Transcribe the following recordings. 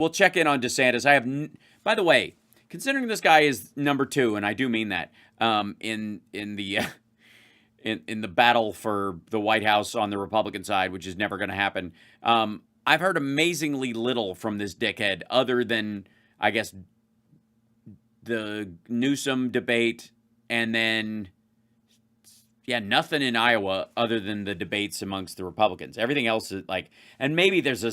We'll check in on DeSantis. By the way, considering this guy is number 2, and I do mean that, in the battle for the White House on the Republican side, which is never going to happen, I've heard amazingly little from this dickhead other than, I guess, the Newsom debate, and then, nothing in Iowa other than the debates amongst the Republicans. Everything else is like, and maybe there's a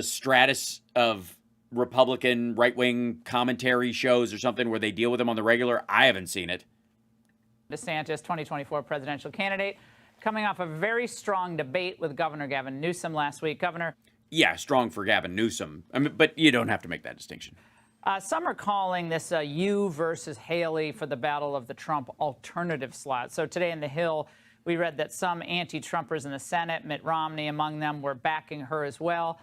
stratus of Republican right-wing commentary shows or something where they deal with them on the regular. I haven't seen it. DeSantis, 2024 presidential candidate, coming off a very strong debate with Governor Gavin Newsom last week. Governor. Yeah, strong for Gavin Newsom. I mean, but you don't have to make that distinction. Some are calling this you versus Haley for the battle of the Trump alternative slot. So today in The Hill, we read that some anti-Trumpers in the Senate, Mitt Romney among them, were backing her as well.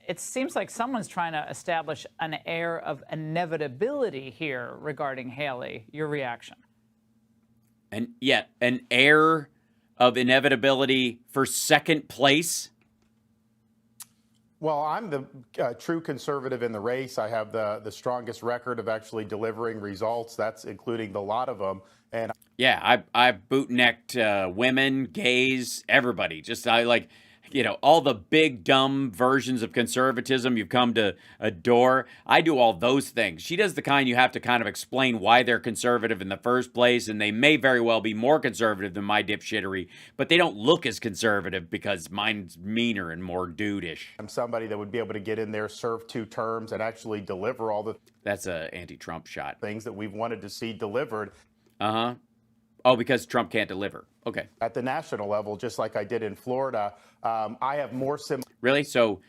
It seems like someone's trying to establish an air of inevitability here regarding Haley. Your reaction? And yet, an air of inevitability for second place? Well, I'm the true conservative in the race. I have the strongest record of actually delivering results. That's including the lot of them. And yeah, I've bootnecked women, gays, everybody. All the big, dumb versions of conservatism you've come to adore. I do all those things. She does the kind you have to kind of explain why they're conservative in the first place, and they may very well be more conservative than my dipshittery, but they don't look as conservative because mine's meaner and more dude-ish. I'm somebody that would be able to get in there, serve 2 terms, and actually deliver all the... That's a anti-Trump shot. ...things that we've wanted to see delivered. Uh-huh. Oh, because Trump can't deliver. Okay. At the national level, just like I did in Florida, I have more Really? So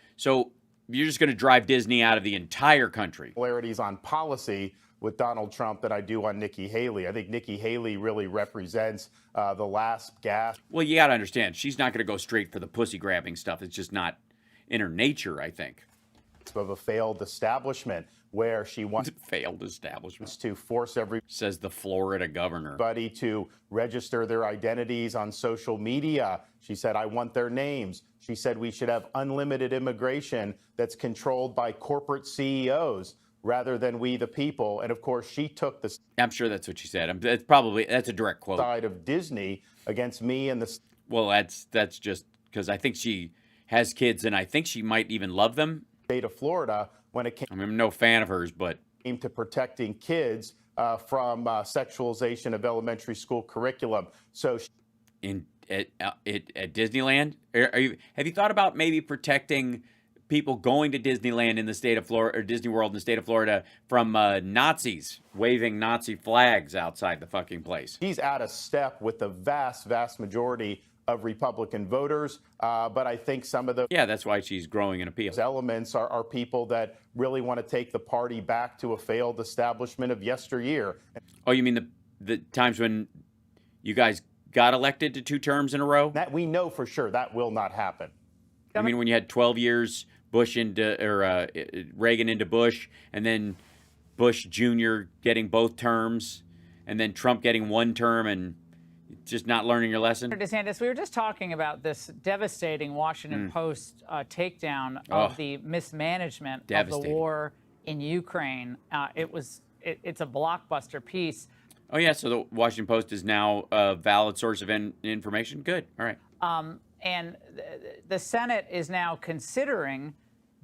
you're just going to drive Disney out of the entire country? Similarities on policy with Donald Trump than I do on Nikki Haley. I think Nikki Haley really represents the last gasp. Well, you got to understand, she's not going to go straight for the pussy grabbing stuff. It's just not in her nature, I think. Of a failed establishment where she wants failed establishments to force says the Florida governor. Everybody to register their identities on social media. She said, I want their names. She said we should have unlimited immigration that's controlled by corporate CEOs rather than we the people. And of course, she took the... I'm sure that's what she said. That's a direct quote. ...side of Disney against me and the... Well, that's just because I think she has kids and I think she might even love them. ...state of Florida when it came... I'm no fan of hers, but... ...to protecting kids from sexualization of elementary school curriculum. So... At Disneyland? Have you thought about maybe protecting people going to Disneyland in the state of Florida, or Disney World in the state of Florida, from Nazis waving Nazi flags outside the fucking place? He's out of step with the vast majority of Republican voters, but I think some of the... Yeah, that's why she's growing in appeal. ...elements are people that really want to take the party back to a failed establishment of yesteryear. Oh, you mean the times when you guys got elected to 2 terms in a row? That we know for sure that will not happen. I mean, when you had 12 years, Reagan into Bush, and then Bush Jr. getting both terms, and then Trump getting 1 term, and just not learning your lesson? DeSantis, we were just talking about this devastating Washington Post takedown of the mismanagement of the war in Ukraine. It's a blockbuster piece. Oh, yeah, so the Washington Post is now a valid source of information? Good, all right. And the Senate is now considering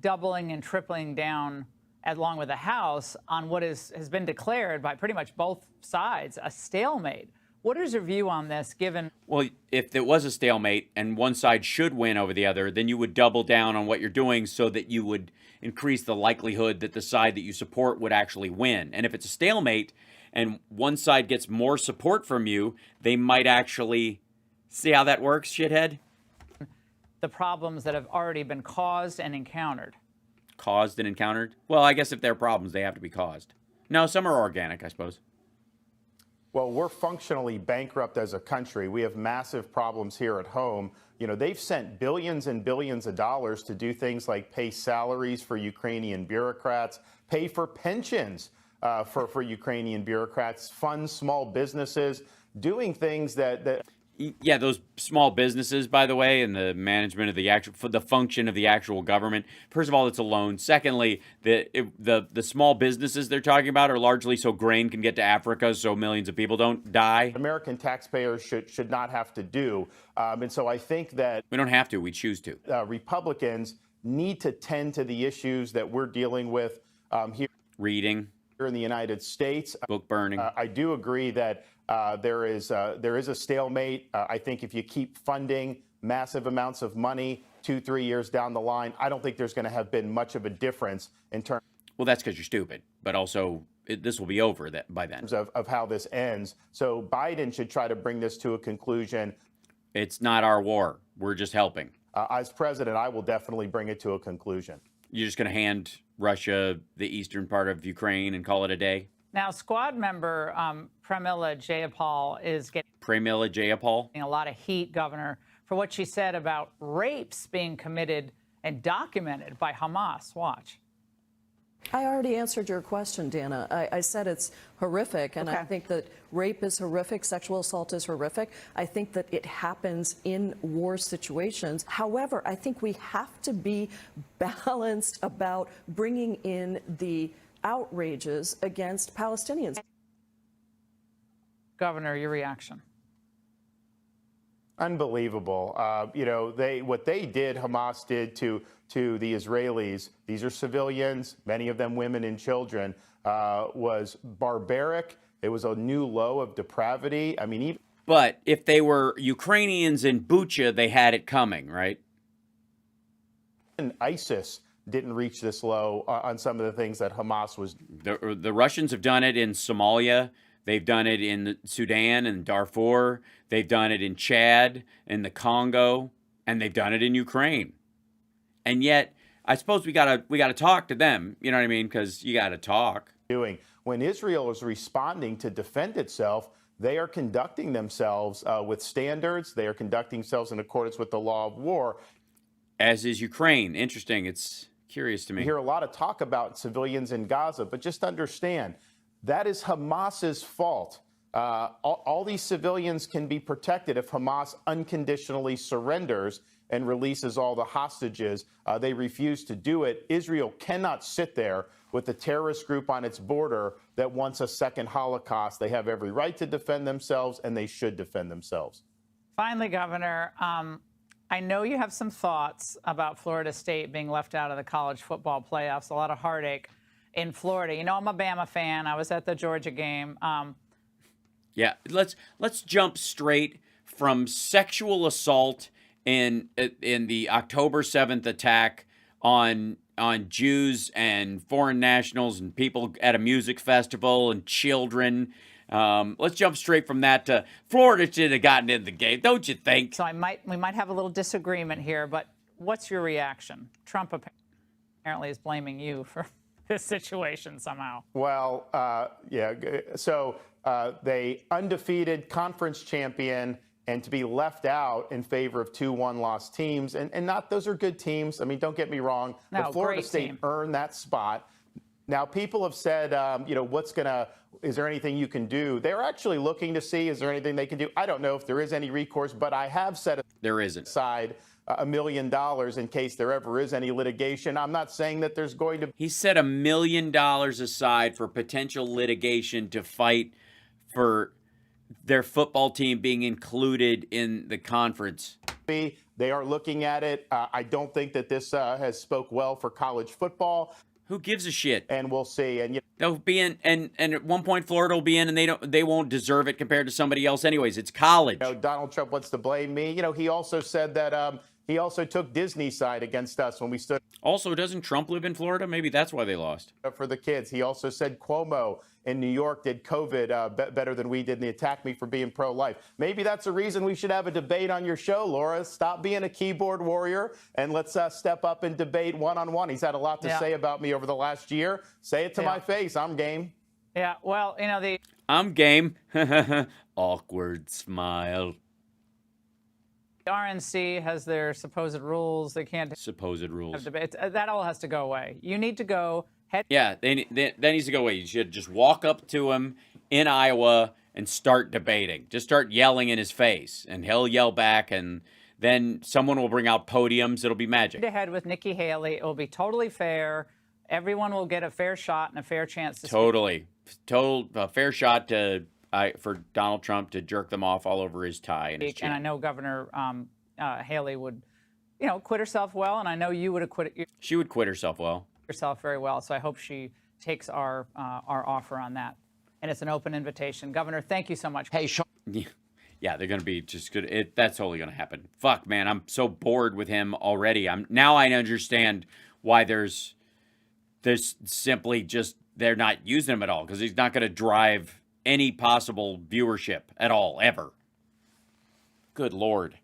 doubling and tripling down, along with the House, on what has been declared by pretty much both sides, a stalemate. What is your view on this, given... Well, if there was a stalemate and one side should win over the other, then you would double down on what you're doing so that you would increase the likelihood that the side that you support would actually win. And if it's a stalemate and one side gets more support from you, they might actually... See how that works, shithead? The problems that have already been caused and encountered. Caused and encountered? Well, I guess if they're problems, they have to be caused. No, some are organic, I suppose. Well, we're functionally bankrupt as a country. We have massive problems here at home. You know, they've sent billions and billions of dollars to do things like pay salaries for Ukrainian bureaucrats, pay for pensions for Ukrainian bureaucrats, fund small businesses, doing things that... Yeah, those small businesses, by the way, and the management of the actual, for the function of the actual government. First of all, it's a loan. Secondly, the small businesses they're talking about are largely so grain can get to Africa, so millions of people don't die. American taxpayers should not have to do. And so I think that We don't have to. We choose to. Republicans need to tend to the issues that we're dealing with here Reading, in the United States. book burning. I do agree that there is a stalemate. I think if you keep funding massive amounts of money 2-3 years down the line, I don't think there's going to have been much of a difference in terms. Well, that's because you're stupid. But also, this will be over by then. Of how this ends. So Biden should try to bring this to a conclusion. It's not our war. We're just helping. As president, I will definitely bring it to a conclusion. You're just going to hand Russia the eastern part of Ukraine and call it a day? Now, squad member Pramila Jayapal is getting Pramila Jayapal? a lot of heat, Governor, for what she said about rapes being committed and documented by Hamas. Watch. I already answered your question, Dana. I said it's horrific, and I think that rape is horrific, sexual assault is horrific. I think that it happens in war situations. However, I think we have to be balanced about bringing in the outrages against Palestinians. Governor, your reaction. Unbelievable. What they did, Hamas did to the Israelis, these are civilians, many of them women and children, was barbaric. It was a new low of depravity. I mean, But if they were Ukrainians in Bucha, they had it coming, right? even ISIS didn't reach this low on some of the things that Hamas was. The Russians have done it in Somalia. They've done it in Sudan and Darfur. They've done it in Chad and the Congo, and they've done it in Ukraine. And yet, I suppose we gotta talk to them. You know what I mean? Because you gotta talk. Doing when Israel is responding to defend itself, they are conducting themselves with standards. They are conducting themselves in accordance with the law of war. As is Ukraine. Interesting. It's curious to me. You hear a lot of talk about civilians in Gaza, but just understand that is Hamas's fault. All these civilians can be protected if Hamas unconditionally surrenders and releases all the hostages. They refuse to do it. Israel cannot sit there with a terrorist group on its border that wants a second Holocaust. They have every right to defend themselves, and they should defend themselves. Finally, Governor, I know you have some thoughts about Florida State being left out of the college football playoffs. A lot of heartache in Florida. You know, I'm a Bama fan. I was at the Georgia game. Yeah, let's jump straight from sexual assault in the October 7th attack on Jews and foreign nationals and people at a music festival and children. Let's jump straight from that to Florida should have gotten in the game, don't you think? So we might have a little disagreement here, but what's your reaction? Trump apparently is blaming you for this situation somehow. Well, yeah. So they undefeated conference champion, and to be left out in favor of 2 one-loss teams, and not those are good teams. I mean, don't get me wrong. No, but Florida great State team. earned that spot. Now, people have said, is there anything you can do? They're actually looking to see, is there anything they can do? I don't know if there is any recourse, but I have set There isn't. aside $1 million in case there ever is any litigation. I'm not saying that there's going to He set $1 million aside for potential litigation to fight for their football team being included in the conference. be. They are looking at it. I don't think that this has spoke well for college football. Who gives a shit? And we'll see. And They'll be in, and at one point Florida will be in, and they won't deserve it compared to somebody else anyways. It's college. Donald Trump wants to blame me. He also said that he also took Disney's side against us when we stood Also, doesn't Trump live in Florida? Maybe that's why they lost. up for the kids. He also said Cuomo in New York did COVID better than we did, and he attacked me for being pro-life. Maybe that's a reason we should have a debate on your show, Laura. Stop being a keyboard warrior, and let's step up and debate one-on-one. He's had a lot to say about me over the last year. Say it to my face. I'm game. Yeah, well, I'm game. Awkward smile. the RNC has their supposed rules. They can't Supposed rules. have debates. That all has to go away. You need to go head. Yeah, that needs to go away. You should just walk up to him in Iowa and start debating. Just start yelling in his face, and he'll yell back, and then someone will bring out podiums. It'll be magic. Ahead with Nikki Haley. It will be totally fair. Everyone will get a fair shot and a fair chance to Totally. A fair shot for Donald Trump to jerk them off all over his tie and his chin. And I know Governor Haley would, quit herself well, and I know you would have She would quit herself well. Herself very well. So I hope she takes our offer on that. And it's an open invitation. Governor, thank you so much. Hey, Sean. Yeah, they're going to be just good. That's totally going to happen. Fuck, man, I'm so bored with him already. Now I understand why there's simply just they're not using him at all, because he's not going to drive any possible viewership at all, ever. Good Lord.